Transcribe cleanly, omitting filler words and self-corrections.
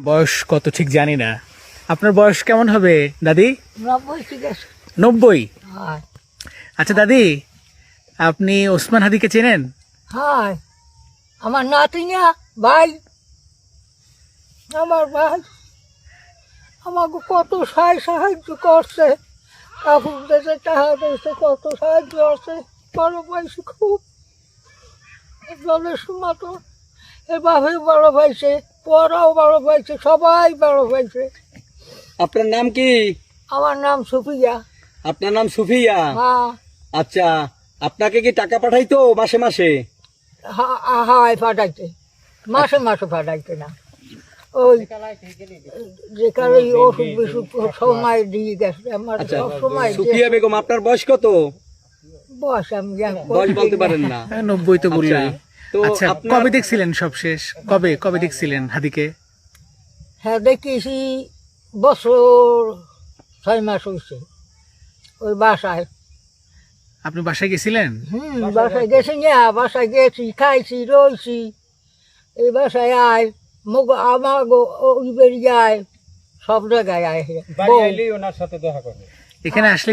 বয়স কত ঠিক জানি না, আপনার বয়স কেমন হবে দাদি? 90। আচ্ছা দাদি, আপনি ওসমান হাদিকে চেনেন? হ্যাঁ, আমার নাতিনা ভাই, আমার ভাই আমাকে কত সাহায্য করছে, কাপড় দিতে টাকা দিয়েছে, কত সাহায্য আছে, বড় পাইছে খুব। জলের সময় তো এর বাপে বড় পাইছে, পরাও বড় পাইছে, সবাই বড় পাইছে। আপনার নাম কি? আমার নাম সুফিয়া। আপনার নাম সুফিয়া? হ্যাঁ। আচ্ছা, আপনাকে কি টাকা পাঠাইতো মাসে মাসে? হায় পাঠাইতে, মাসে মাসে পাঠাইতে না, ওই যেখানে ওষুধ বিসুখ সময় দিয়ে গেছে আমার। আচ্ছা, সব সময় সুফিয়া বেগম, আপনার বয়স কত? বয়স আমি বয়স বলতে পারেন না? 90 তো বললেন। তো আচ্ছা, কবে দেখছিলেন সবশেষ? কবে দেখছিলেন হাদিকে? হ্যাঁ, দেখেছি বছর 6 মাস হয়েছে ওই বাসায়। আপনি বাসায় গেছিলেন? বাসায় গেছি না, বাসায় গেছি, খাইছি, রয়েছি। এই বাসায় আয় মুখ আমার ওই বেরিয়ে আয়, সব জায়গায় আয়। এখানে আসলেই